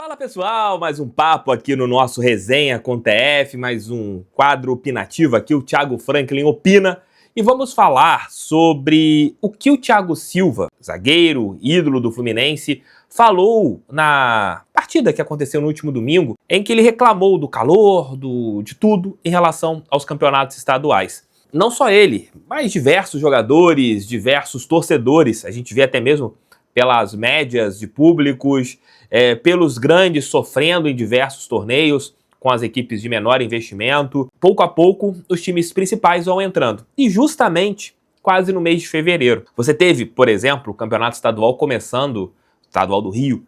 Fala pessoal, mais um papo aqui no nosso Resenha com TF, mais um quadro opinativo aqui, o Thiago Franklin opina, e vamos falar sobre o que o Thiago Silva, zagueiro, ídolo do Fluminense, falou na partida que aconteceu no último domingo, em que ele reclamou do calor, de tudo em relação aos campeonatos estaduais. Não só ele, mas diversos jogadores, diversos torcedores, a gente vê até mesmo pelas médias de públicos, pelos grandes sofrendo em diversos torneios, com as equipes de menor investimento. Pouco a pouco, os times principais vão entrando. E justamente, quase no mês de fevereiro. Você teve, por exemplo, o campeonato estadual começando, estadual do Rio,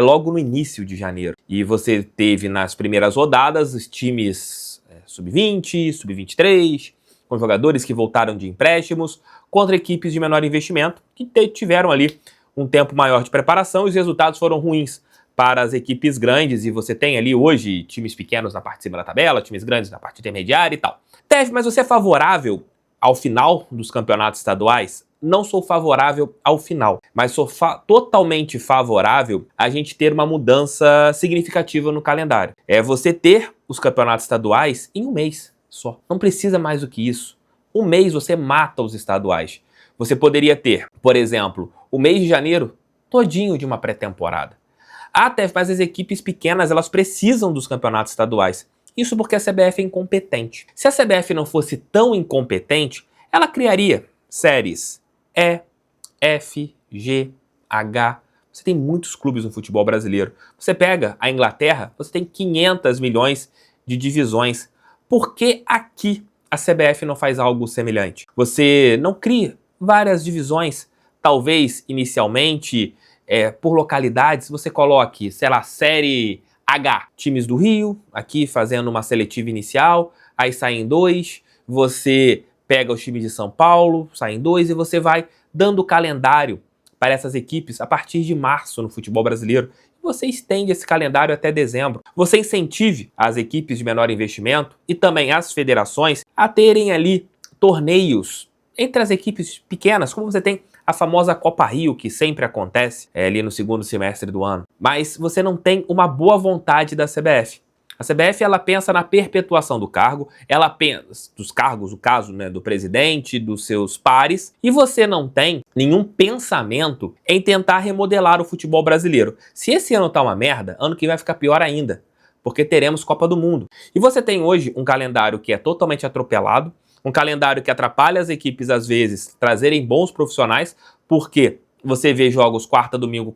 logo no início de janeiro. E você teve nas primeiras rodadas os times sub-20, sub-23, com jogadores que voltaram de empréstimos, contra equipes de menor investimento, que tiveram ali um tempo maior de preparação e os resultados foram ruins para as equipes grandes, e você tem ali hoje times pequenos na parte de cima da tabela, times grandes na parte intermediária e tal. Teve, mas você é favorável ao final dos campeonatos estaduais? Não sou favorável ao final, mas sou totalmente favorável a gente ter uma mudança significativa no calendário. É você ter os campeonatos estaduais em um mês só. Não precisa mais do que isso. Um mês você mata os estaduais. Você poderia ter, por exemplo, o mês de janeiro todinho de uma pré-temporada. Até mas as equipes pequenas, elas precisam dos campeonatos estaduais. Isso porque a CBF é incompetente. Se a CBF não fosse tão incompetente, ela criaria séries E, F, G, H. Você tem muitos clubes no futebol brasileiro. Você pega a Inglaterra, você tem 500 milhões de divisões. Por que aqui a CBF não faz algo semelhante? Você não cria várias divisões, talvez inicialmente por localidades, você coloque, sei lá, Série H, times do Rio, aqui fazendo uma seletiva inicial, aí saem 2, você pega os times de São Paulo, saem 2 e você vai dando calendário para essas equipes a partir de março no futebol brasileiro. Você estende esse calendário até dezembro. Você incentive as equipes de menor investimento e também as federações a terem ali torneios entre as equipes pequenas, como você tem a famosa Copa Rio, que sempre acontece ali no segundo semestre do ano. Mas você não tem uma boa vontade da CBF. A CBF, ela pensa na perpetuação do cargo, ela pensa dos cargos, o caso, né, do presidente, dos seus pares, e você não tem nenhum pensamento em tentar remodelar o futebol brasileiro. Se esse ano tá uma merda, ano que vem vai ficar pior ainda, porque teremos Copa do Mundo. E você tem hoje um calendário que é totalmente atropelado, um calendário que atrapalha as equipes, às vezes, trazerem bons profissionais, porque você vê jogos quarta, domingo,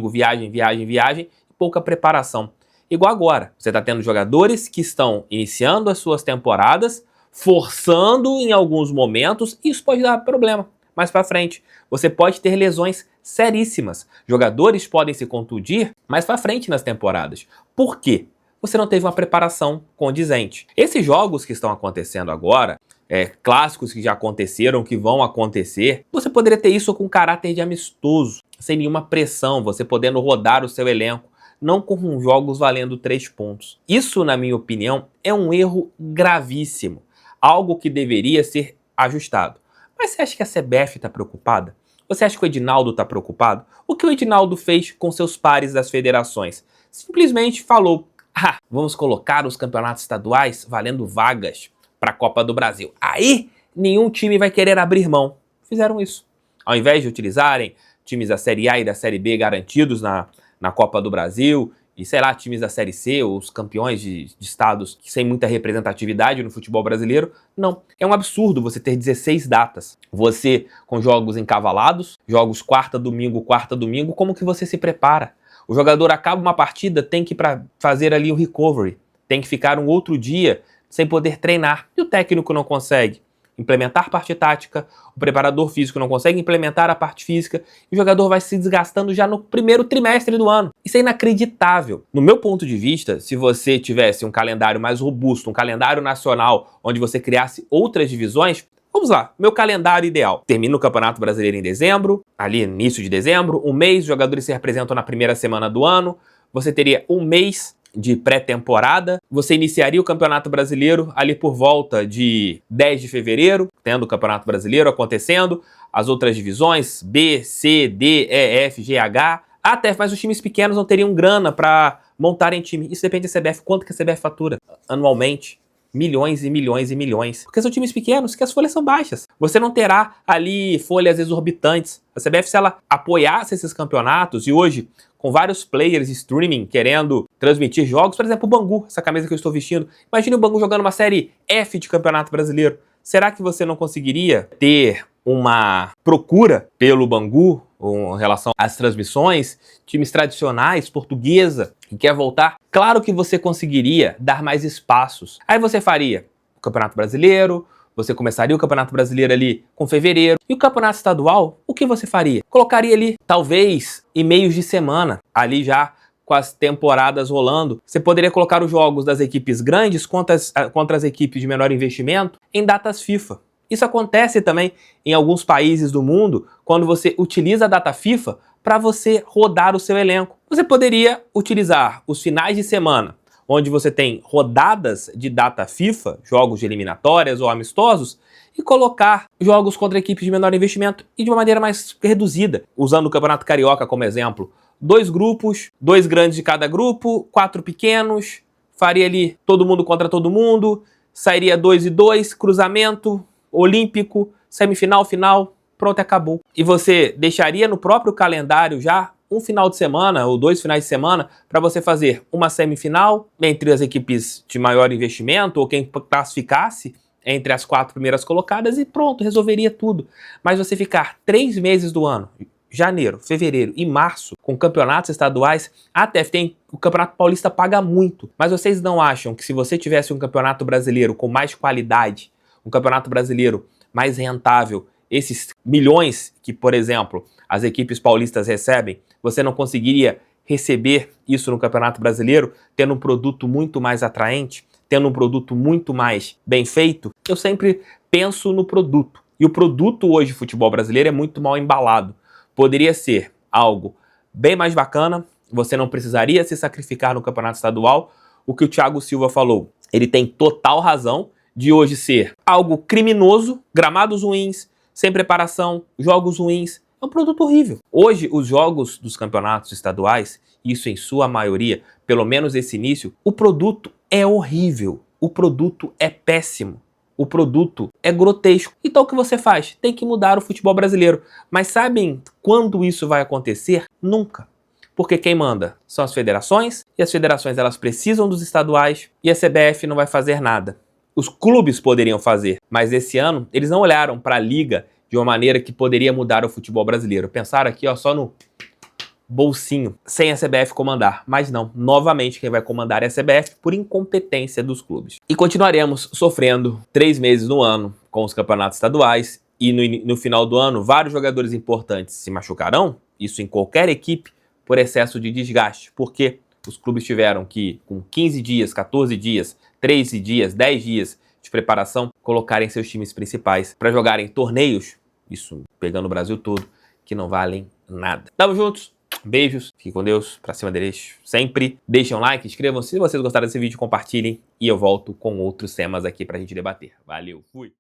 viagem, e pouca preparação. Igual agora, você está tendo jogadores que estão iniciando as suas temporadas, forçando em alguns momentos, e isso pode dar problema mais para frente. Você pode ter lesões seríssimas. Jogadores podem se contundir mais para frente nas temporadas. Por quê? Você não teve uma preparação condizente. Esses jogos que estão acontecendo agora, clássicos que já aconteceram, que vão acontecer, você poderia ter isso com caráter de amistoso, sem nenhuma pressão, você podendo rodar o seu elenco, não com jogos valendo 3 pontos. Isso, na minha opinião, é um erro gravíssimo, algo que deveria ser ajustado. Mas você acha que a CBF está preocupada? Você acha que o Edinaldo está preocupado? O que o Edinaldo fez com seus pares das federações? Simplesmente falou: vamos colocar os campeonatos estaduais valendo vagas para a Copa do Brasil. Aí, nenhum time vai querer abrir mão. Fizeram isso. Ao invés de utilizarem times da Série A e da Série B garantidos na Copa do Brasil, e sei lá, times da Série C, ou os campeões de estados sem muita representatividade no futebol brasileiro, não. É um absurdo você ter 16 datas. Você, com jogos encavalados, jogos quarta, domingo, como que você se prepara? O jogador acaba uma partida, tem que fazer ali um recovery, tem que ficar um outro dia sem poder treinar. E o técnico não consegue implementar parte tática, o preparador físico não consegue implementar a parte física, e o jogador vai se desgastando já no primeiro trimestre do ano. Isso é inacreditável. No meu ponto de vista, se você tivesse um calendário mais robusto, um calendário nacional, onde você criasse outras divisões, vamos lá, meu calendário ideal. Termina o Campeonato Brasileiro em dezembro, ali início de dezembro, um mês, os jogadores se representam na primeira semana do ano, você teria um mês de pré-temporada, você iniciaria o Campeonato Brasileiro ali por volta de 10 de fevereiro, tendo o Campeonato Brasileiro acontecendo, as outras divisões, B, C, D, E, F, G, H, até, mas os times pequenos não teriam grana para montarem time. Isso depende da CBF, quanto que a CBF fatura anualmente. Milhões e milhões e milhões. Porque são times pequenos que as folhas são baixas. Você não terá ali folhas exorbitantes. A CBF, se ela apoiasse esses campeonatos, e hoje, com vários players de streaming querendo transmitir jogos, por exemplo, o Bangu, essa camisa que eu estou vestindo. Imagine o Bangu jogando uma série F de Campeonato Brasileiro. Será que você não conseguiria ter uma procura pelo Bangu em relação às transmissões, times tradicionais, portuguesa, que quer voltar? Claro que você conseguiria dar mais espaços. Aí você faria o Campeonato Brasileiro, você começaria o Campeonato Brasileiro ali com fevereiro. E o Campeonato Estadual, o que você faria? Colocaria ali, talvez, em meios de semana, ali já com as temporadas rolando. Você poderia colocar os jogos das equipes grandes contra as equipes de menor investimento em datas FIFA. Isso acontece também em alguns países do mundo, quando você utiliza a data FIFA para você rodar o seu elenco. Você poderia utilizar os finais de semana, onde você tem rodadas de data FIFA, jogos de eliminatórias ou amistosos, e colocar jogos contra equipes de menor investimento e de uma maneira mais reduzida, usando o Campeonato Carioca como exemplo. 2 grupos, 2 grandes de cada grupo, 4 pequenos, faria ali todo mundo contra todo mundo, sairia 2 e 2, cruzamento, olímpico, semifinal, final, pronto, acabou. E você deixaria no próprio calendário já um final de semana ou 2 finais de semana para você fazer uma semifinal entre as equipes de maior investimento ou quem classificasse entre as 4 primeiras colocadas e pronto, resolveria tudo. Mas você ficar 3 meses do ano, janeiro, fevereiro e março, com campeonatos estaduais, até tem o Campeonato Paulista paga muito. Mas vocês não acham que se você tivesse um Campeonato Brasileiro com mais qualidade, um Campeonato Brasileiro mais rentável, esses milhões que, por exemplo, as equipes paulistas recebem, você não conseguiria receber isso no Campeonato Brasileiro, tendo um produto muito mais atraente, tendo um produto muito mais bem feito? Eu sempre penso no produto. E o produto hoje do futebol brasileiro é muito mal embalado. Poderia ser algo bem mais bacana, você não precisaria se sacrificar no campeonato estadual. O que o Thiago Silva falou, ele tem total razão de hoje ser algo criminoso, gramados ruins, sem preparação, jogos ruins. É um produto horrível. Hoje, os jogos dos campeonatos estaduais, isso em sua maioria, pelo menos esse início, o produto é horrível, o produto é péssimo. O produto é grotesco. Então o que você faz? Tem que mudar o futebol brasileiro. Mas sabem quando isso vai acontecer? Nunca. Porque quem manda são as federações, e as federações elas precisam dos estaduais, e a CBF não vai fazer nada. Os clubes poderiam fazer, mas esse ano eles não olharam para a liga de uma maneira que poderia mudar o futebol brasileiro. Pensaram aqui só no bolsinho, sem a CBF comandar. Mas não, novamente quem vai comandar é a CBF por incompetência dos clubes. E continuaremos sofrendo 3 meses no ano com os campeonatos estaduais e no final do ano vários jogadores importantes se machucarão, isso em qualquer equipe, por excesso de desgaste, porque os clubes tiveram que, com 15 dias, 14 dias, 13 dias, 10 dias de preparação, colocarem seus times principais para jogarem torneios, isso pegando o Brasil todo, que não valem nada. Tamo juntos! Beijos, fiquem com Deus, pra cima deles sempre. Deixem um like, inscrevam-se se vocês gostaram desse vídeo, compartilhem e eu volto com outros temas aqui pra gente debater. Valeu, fui!